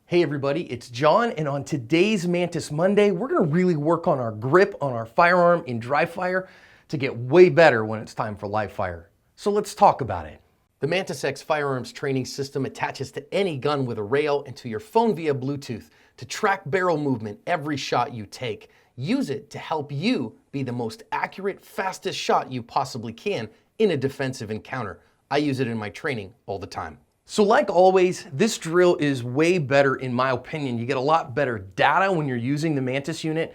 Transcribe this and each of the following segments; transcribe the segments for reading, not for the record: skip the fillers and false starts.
Hey everybody, it's John, and on today's Mantis Monday, we're gonna really work on our grip on our firearm in dry fire to get way better when it's time for live fire. So let's talk about it. The MantisX firearms training system attaches to any gun with a rail and to your phone via Bluetooth to track barrel movement every shot you take. Use it to help you be the most accurate, fastest shot you possibly can in a defensive encounter. I use it in my training all the time. So like always, this drill is way better in my opinion. You get a lot better data when you're using the Mantis unit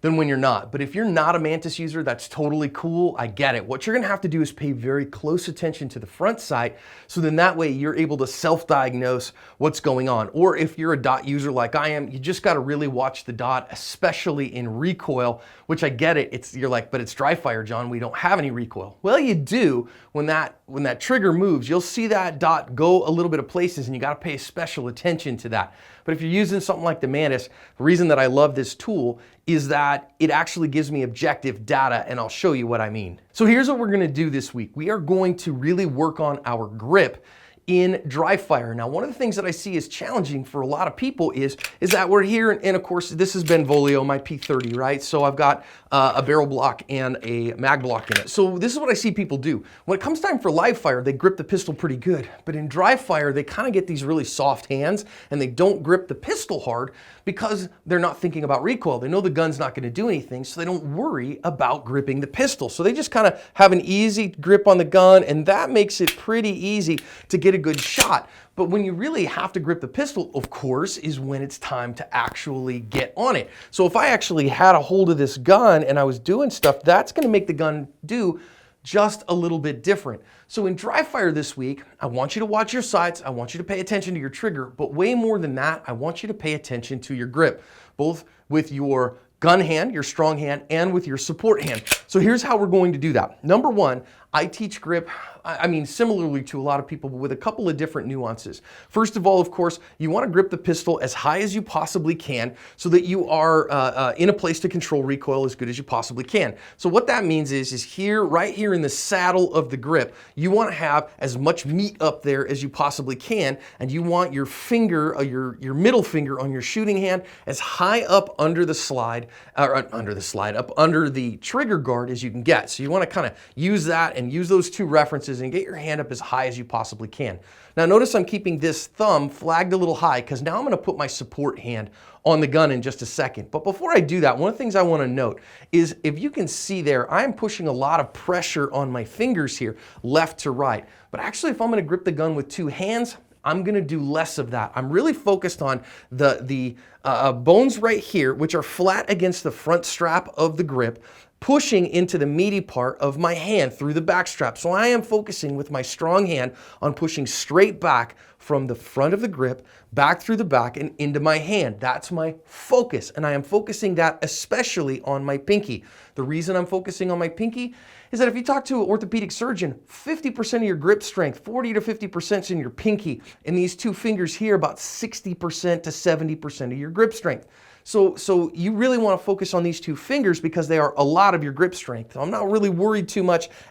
than when you're not. But if you're not a Mantis user, that's totally cool. I get it. What you're gonna have to do is pay very close attention to the front sight, so then that way you're able to self-diagnose what's going on. Or if you're a dot user like I am, you just gotta really watch the dot, especially in recoil, which I get it. You're like, but it's dry fire, John, we don't have any recoil. Well, you do. When that trigger moves, you'll see that dot go a little bit of places, and you gotta pay special attention to that. But if you're using something like the Mantis, the reason that I love this tool is that it actually gives me objective data, and I'll show you what I mean. So here's what we're gonna do this week. We are going to really work on our grip in dry fire. Now, one of the things that I see is challenging for a lot of people is that we're here, and of course, this is Benvolio, my P30, right? So I've got a barrel block and a mag block in it. So this is what I see people do. When it comes time for live fire, they grip the pistol pretty good, but in dry fire, they kind of get these really soft hands, and they don't grip the pistol hard because they're not thinking about recoil. They know the gun's not gonna do anything, so they don't worry about gripping the pistol. So they just kind of have an easy grip on the gun, and that makes it pretty easy to get a good shot. But when you really have to grip the pistol, of course, is when it's time to actually get on it. So if I actually had a hold of this gun and I was doing stuff, that's gonna make the gun do just a little bit different. So in dry fire this week, I want you to watch your sights, I want you to pay attention to your trigger, but way more than that, I want you to pay attention to your grip, both with your gun hand, your strong hand, and with your support hand. So here's how we're going to do that. Number one, I teach grip, I mean, similarly to a lot of people, but with a couple of different nuances. First of all, of course, you want to grip the pistol as high as you possibly can so that you are in a place to control recoil as good as you possibly can. So what that means is here, right here in the saddle of the grip, you want to have as much meat up there as you possibly can, and you want your finger, your middle finger on your shooting hand as high up under the slide, up under the trigger guard as you can get. So you want to kind of use that and use those two references and get your hand up as high as you possibly can. Now notice I'm keeping this thumb flagged a little high because now I'm going to put my support hand on the gun in just a second. But before I do that, one of the things I want to note is if you can see there, I'm pushing a lot of pressure on my fingers here, left to right. But actually, if I'm going to grip the gun with two hands, I'm going to do less of that. I'm really focused on the bones right here, which are flat against the front strap of the grip, pushing into the meaty part of my hand through the back strap. So I am focusing with my strong hand on pushing straight back from the front of the grip, back through the back and into my hand. That's my focus, and I am focusing that especially on my pinky. The reason I'm focusing on my pinky is that if you talk to an orthopedic surgeon, 50% of your grip strength, 40 to 50% is in your pinky, and these two fingers here, about 60% to 70% of your grip strength. So you really want to focus on these two fingers because they are a lot of your grip strength. I'm not really worried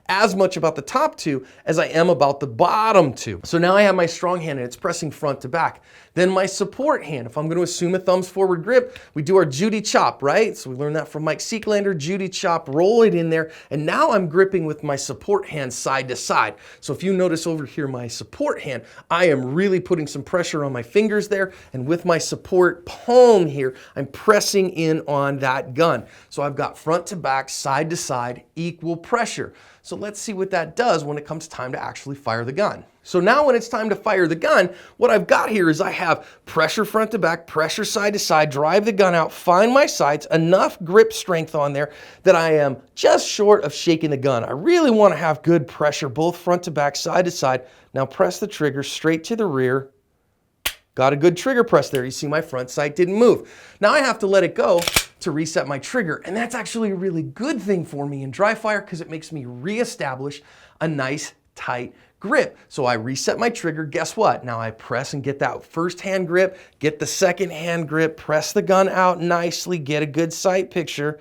as much about the top two as I am about the bottom two. So now I have my strong hand and it's pressing front to back. Then my support hand, if I'm going to assume a thumbs forward grip, we do our Judy chop, right? So we learned that from Mike Sieklander, Judy chop, roll it in there. And now I'm gripping with my support hand side to side. So if you notice over here, my support hand, I am really putting some pressure on my fingers there. And with my support palm here, I'm pressing in on that gun. So I've got front to back, side to side, equal pressure. So let's see what that does when it comes time to actually fire the gun. So now when it's time to fire the gun, what I've got here is I have pressure front to back, pressure side to side, drive the gun out, find my sights, enough grip strength on there that I am just short of shaking the gun. I really want to have good pressure, both front to back, side to side. Now press the trigger straight to the rear. Got a good trigger press there. You see my front sight didn't move. Now I have to let it go to reset my trigger. And that's actually a really good thing for me in dry fire because it makes me reestablish a nice tight grip. So I reset my trigger. Guess what? Now I press and get that first hand grip, get the second hand grip, press the gun out nicely, get a good sight picture.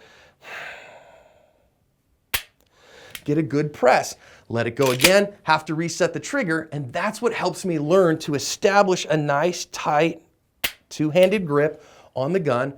Get a good press. Let it go again, have to reset the trigger, and that's what helps me learn to establish a nice, tight two-handed grip on the gun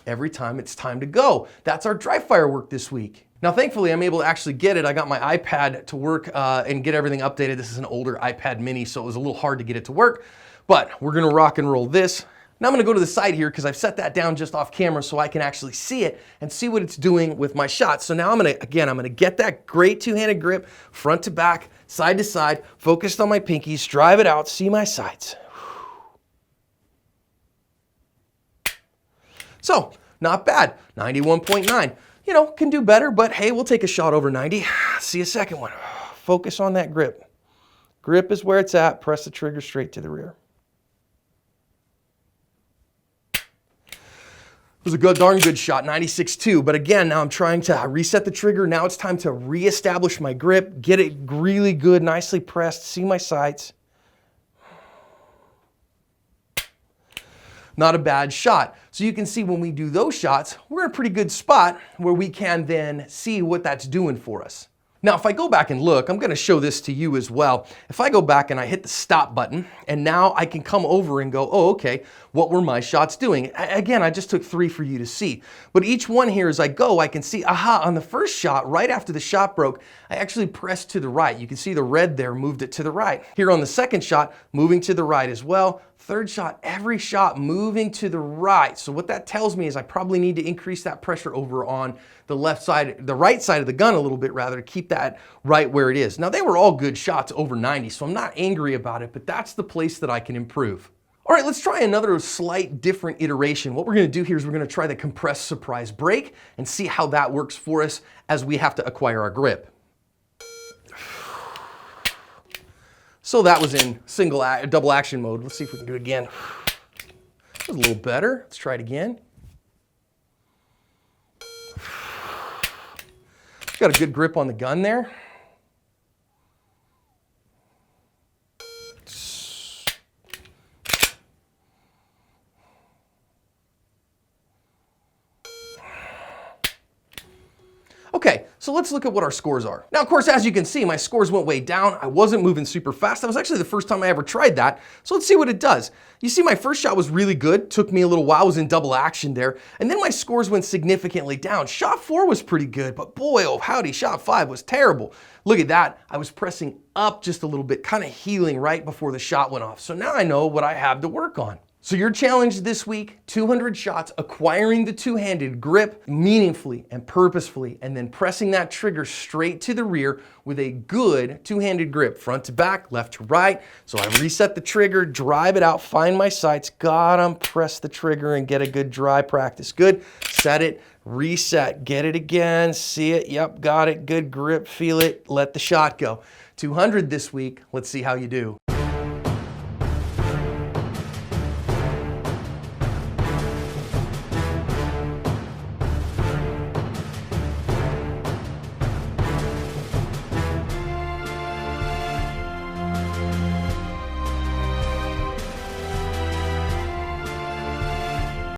every time it's time to go. That's our dry fire work this week. Now, thankfully, I'm able to actually get it. I got my iPad to work and get everything updated. This is an older iPad mini, so it was a little hard to get it to work, but we're gonna rock and roll this. Now I'm gonna go to the side here because I've set that down just off camera so I can actually see it and see what it's doing with my shots. So now I'm gonna get that great two-handed grip, front to back, side to side, focused on my pinkies, drive it out, see my sights. So, not bad, 91.9. You know, can do better, but hey, we'll take a shot over 90. See a second one. Focus on that grip. Grip is where it's at, press the trigger straight to the rear. It was a good, darn good shot, 96.2. But again, now I'm trying to reset the trigger. Now it's time to reestablish my grip, get it really good, nicely pressed, see my sights. Not a bad shot. So you can see when we do those shots, we're in a pretty good spot where we can then see what that's doing for us. Now, if I go back and look, I'm gonna show this to you as well. If I go back and I hit the stop button, and now I can come over and go, oh, okay, what were my shots doing? Again, I just took 3 for you to see. But each one here as I go, I can see, aha, on the first shot, right after the shot broke, I actually pressed to the right. You can see the red there moved it to the right. Here on the second shot, moving to the right as well. Third shot, every shot moving to the right. So what that tells me is I probably need to increase that pressure over on the left side, the right side of the gun a little bit rather, to keep that right where it is. Now, they were all good shots over 90, so I'm not angry about it, but that's the place that I can improve. All right, let's try another slight different iteration. What we're gonna do here is we're gonna try the compressed surprise break and see how that works for us as we have to acquire our grip. So that was in double action mode. Let's see if we can do it again. That was a little better. Let's try it again. Got a good grip on the gun there. Okay, so let's look at what our scores are. Now, of course, as you can see, my scores went way down. I wasn't moving super fast. That was actually the first time I ever tried that. So let's see what it does. You see, my first shot was really good. Took me a little while. I was in double action there. And then my scores went significantly down. Shot 4 was pretty good, but boy, oh howdy, shot 5 was terrible. Look at that. I was pressing up just a little bit, kind of healing right before the shot went off. So now I know what I have to work on. So your challenge this week, 200 shots, acquiring the two-handed grip meaningfully and purposefully, and then pressing that trigger straight to the rear with a good two-handed grip, front to back, left to right. So I reset the trigger, drive it out, find my sights, got them, press the trigger and get a good dry practice. Good, set it, reset, get it again, see it, yep, got it, good grip, feel it, let the shot go. 200 this week, let's see how you do.